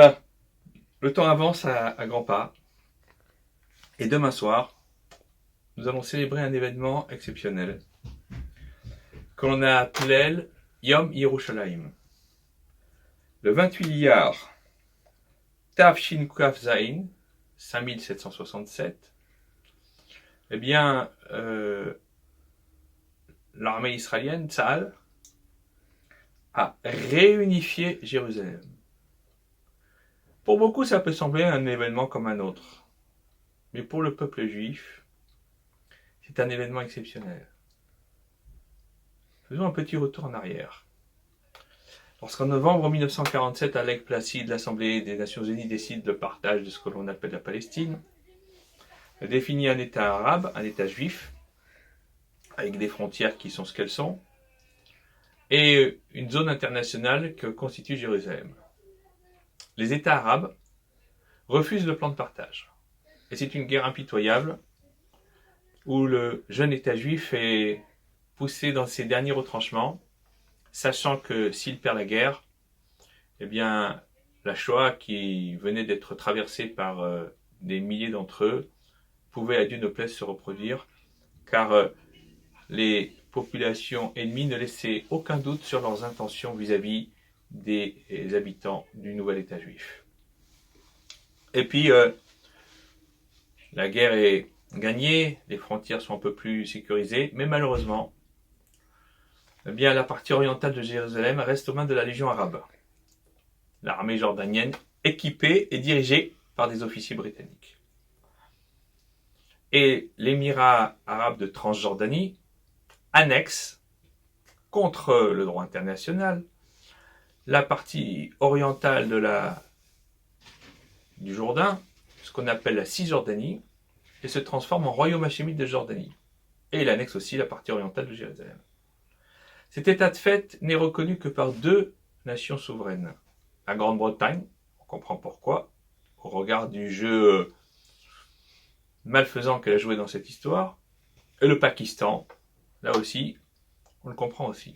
Voilà, le temps avance à grands pas. Et demain soir, nous allons célébrer un événement exceptionnel que l'on a appelé Yom Yerushalayim. Le 28 Iyar, Tav Shin Kaf Zain, 5767, eh bien, l'armée israélienne, Tzahal, a réunifié Jérusalem. Pour beaucoup, ça peut sembler un événement comme un autre. Mais pour le peuple juif, c'est un événement exceptionnel. Faisons un petit retour en arrière. Lorsqu'en novembre 1947, à Lake Placid, l'Assemblée des Nations Unies décide le partage de ce que l'on appelle la Palestine, elle définit un État arabe, un État juif, avec des frontières qui sont ce qu'elles sont, et une zone internationale que constitue Jérusalem. Les États arabes refusent le plan de partage. Et c'est une guerre impitoyable où le jeune État juif est poussé dans ses derniers retranchements, sachant que s'il perd la guerre, eh bien, la Shoah qui venait d'être traversée par des milliers d'entre eux pouvait à Dieu ne plaise se reproduire, car les populations ennemies ne laissaient aucun doute sur leurs intentions vis-à-vis des habitants du nouvel État juif. Et puis, la guerre est gagnée, les frontières sont un peu plus sécurisées, mais malheureusement, eh bien, la partie orientale de Jérusalem reste aux mains de la Légion arabe, l'armée jordanienne équipée et dirigée par des officiers britanniques. Et l'émirat arabe de Transjordanie annexe, contre le droit international, la partie orientale du Jourdain, ce qu'on appelle la Cisjordanie, et se transforme en royaume hachémite de Jordanie. Et il annexe aussi la partie orientale de Jérusalem. Cet état de fait n'est reconnu que par deux nations souveraines. La Grande-Bretagne, on comprend pourquoi, au regard du jeu malfaisant qu'elle a joué dans cette histoire, et le Pakistan, là aussi, on le comprend aussi.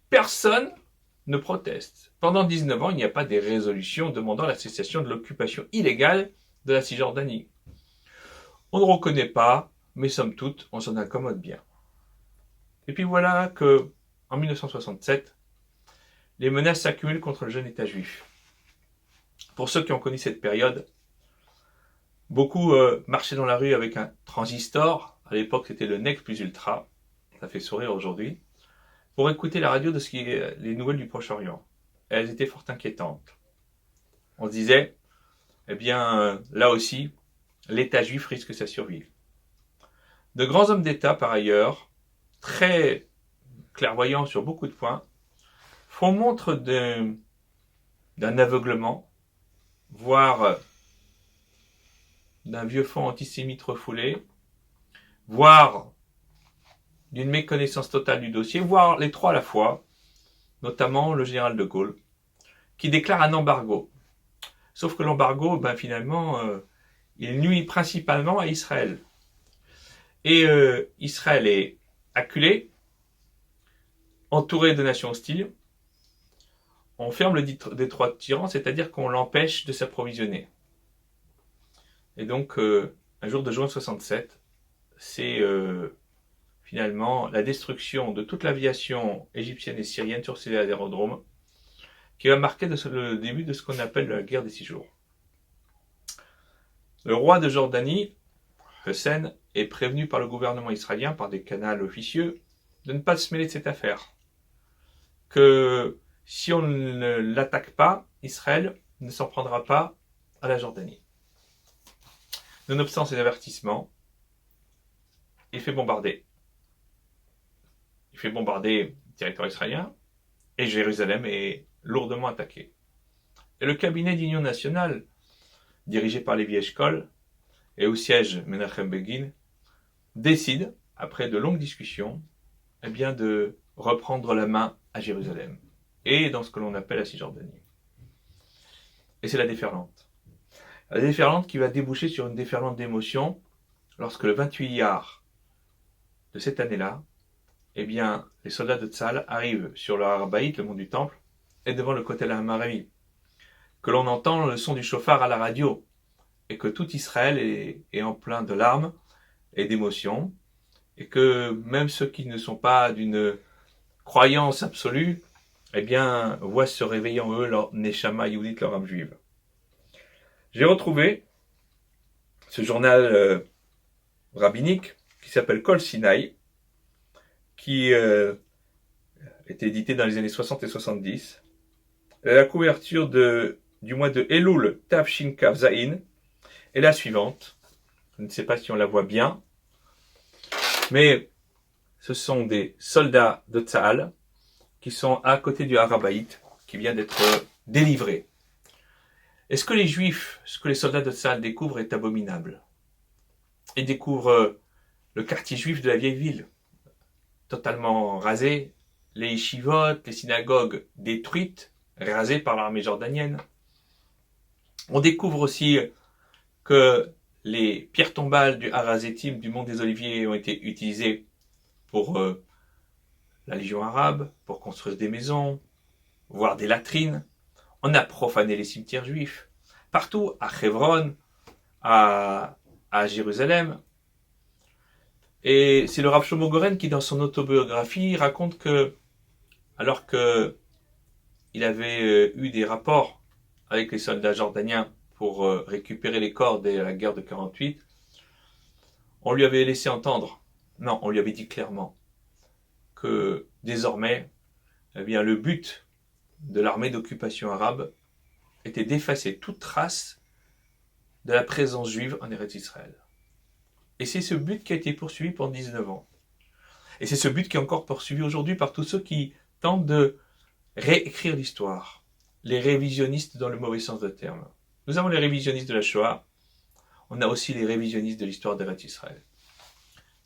Personne ne proteste. Pendant 19 ans, il n'y a pas des résolutions demandant la cessation de l'occupation illégale de la Cisjordanie. On ne reconnaît pas, mais somme toute, on s'en accommode bien. Et puis voilà que, en 1967, les menaces s'accumulent contre le jeune État juif. Pour ceux qui ont connu cette période, beaucoup marchaient dans la rue avec un transistor. À l'époque, c'était le NEC plus ultra. Ça fait sourire aujourd'hui. Pour écouter la radio de ce qui est les nouvelles du Proche-Orient. Elles étaient fort inquiétantes. On se disait, eh bien, là aussi, l'État juif risque sa survie. De grands hommes d'État, par ailleurs, très clairvoyants sur beaucoup de points, font montre d'un aveuglement, voire d'un vieux fond antisémite refoulé, voire d'une méconnaissance totale du dossier, voire les trois à la fois, notamment le général de Gaulle, qui déclare un embargo. Sauf que l'embargo, finalement, il nuit principalement à Israël. Et Israël est acculé, entouré de nations hostiles. On ferme le détroit de Tiran, c'est-à-dire qu'on l'empêche de s'approvisionner. Et donc, un jour de juin 67, c'est finalement la destruction de toute l'aviation égyptienne et syrienne sur ces aérodromes qui va marquer le début de ce qu'on appelle la guerre des 6 jours. Le roi de Jordanie, Hussein, est prévenu par le gouvernement israélien, par des canaux officieux, de ne pas se mêler de cette affaire. Que si on ne l'attaque pas, Israël ne s'en prendra pas à la Jordanie. Nonobstant ces avertissements, il fait bombarder. Il fait bombarder le territoire israélien et Jérusalem est lourdement attaquée. Et le cabinet d'union nationale, dirigé par Lévi Eshkol, et au siège Menachem Begin, décide, après de longues discussions, de reprendre la main à Jérusalem et dans ce que l'on appelle la Cisjordanie. Et c'est la déferlante. La déferlante qui va déboucher sur une déferlante d'émotions lorsque le 28 Iyar de cette année-là, les soldats de Tzahal arrivent sur le Har Habayit, le mont du Temple, et devant le Kotel HaMaaravi. que l'on entend le son du chauffard à la radio, et que tout Israël est en plein de larmes et d'émotions, et que même ceux qui ne sont pas d'une croyance absolue, eh bien, voient se réveiller en eux leur Neshama Yehudit, leur âme juive. J'ai retrouvé ce journal rabbinique qui s'appelle Kol Sinai, qui était édité dans les années 60 et 70. La couverture du mois de Elul Tafshin Kav Zain est la suivante. Je ne sais pas si on la voit bien, mais ce sont des soldats de Tzahal qui sont à côté du Harabaït, qui vient d'être délivré. Et ce que les Juifs, ce que les soldats de Tzahal découvrent est abominable. Ils découvrent le quartier juif de la vieille ville, totalement rasé, les yeshivot, les synagogues détruites, rasées par l'armée jordanienne. On découvre aussi que les pierres tombales du Har HaZeitim, du mont des Oliviers, ont été utilisées pour la Légion arabe, pour construire des maisons, voire des latrines. On a profané les cimetières juifs. Partout, à Hebron, à Jérusalem. Et c'est le Rav Shlomo Goren qui, dans son autobiographie, raconte que, alors que il avait eu des rapports avec les soldats jordaniens pour récupérer les corps de la guerre de 48, on lui avait laissé entendre, non, on lui avait dit clairement que désormais, eh bien, le but de l'armée d'occupation arabe était d'effacer toute trace de la présence juive en Eretz Israël. Et c'est ce but qui a été poursuivi pendant 19 ans. Et c'est ce but qui est encore poursuivi aujourd'hui par tous ceux qui tentent de réécrire l'histoire. Les révisionnistes dans le mauvais sens du terme. Nous avons les révisionnistes de la Shoah, on a aussi les révisionnistes de l'histoire d'Eretz Israël.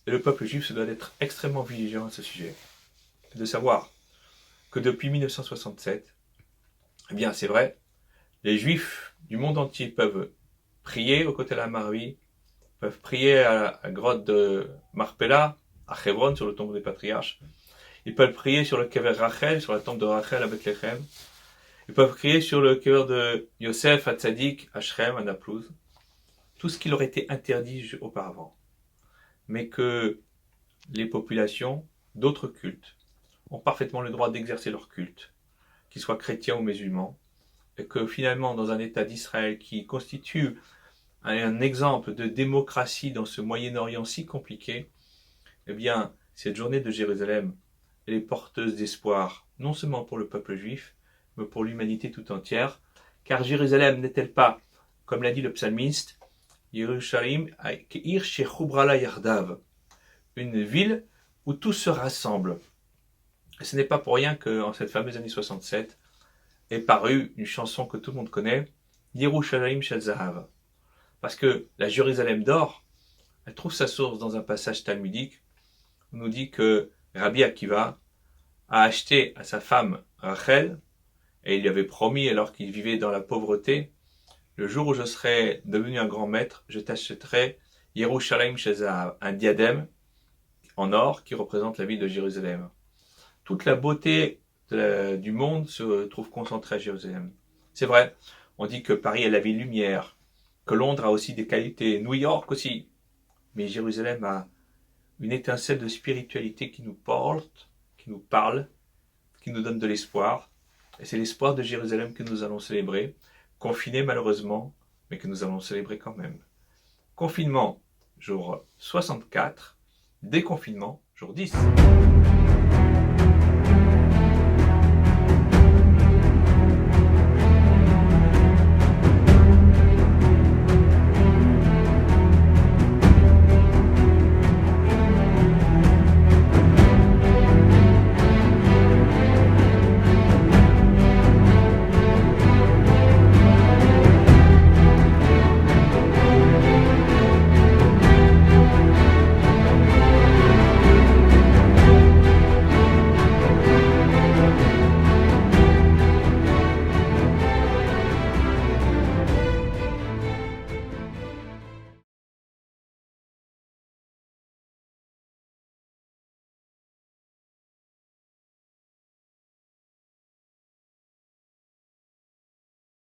Et le peuple juif se doit d'être extrêmement vigilant à ce sujet. De savoir que depuis 1967, eh bien c'est vrai, les juifs du monde entier peuvent prier aux côtés de la Marie, peuvent prier à la grotte de Marpella, à Hebron, sur le tombeau des patriarches. Ils peuvent prier sur le kever Rachel, sur la tombe de Rachel à Bethléem. Ils peuvent prier sur le kever de Yosef à Tzadik, à Shrem, à Naplouse. Tout ce qui leur était interdit auparavant. Mais que les populations d'autres cultes ont parfaitement le droit d'exercer leur culte, qu'ils soient chrétiens ou musulmans, et que finalement, dans un État d'Israël qui constitue un exemple de démocratie dans ce Moyen-Orient si compliqué, eh bien, cette journée de Jérusalem, elle est porteuse d'espoir, non seulement pour le peuple juif, mais pour l'humanité tout entière, car Jérusalem n'est-elle pas, comme l'a dit le psalmiste, Yerushalayim ke'ir shechubrala yardav, une ville où tout se rassemble. Et ce n'est pas pour rien qu'en cette fameuse année 67 est parue une chanson que tout le monde connaît, Yerushalayim shel zahav. Parce que la Jérusalem d'or, elle trouve sa source dans un passage talmudique. On nous dit que Rabbi Akiva a acheté à sa femme Rachel, et il lui avait promis, alors qu'il vivait dans la pauvreté, le jour où je serai devenu un grand maître, je t'achèterai Yerushalayim shel zahav, un diadème en or qui représente la ville de Jérusalem. Toute la beauté du monde se trouve concentrée à Jérusalem. C'est vrai, on dit que Paris est la ville lumière, que Londres a aussi des qualités, New York aussi. Mais Jérusalem a une étincelle de spiritualité qui nous porte, qui nous parle, qui nous donne de l'espoir. Et c'est l'espoir de Jérusalem que nous allons célébrer, confiné malheureusement, mais que nous allons célébrer quand même. Confinement, jour 64, déconfinement, jour 10.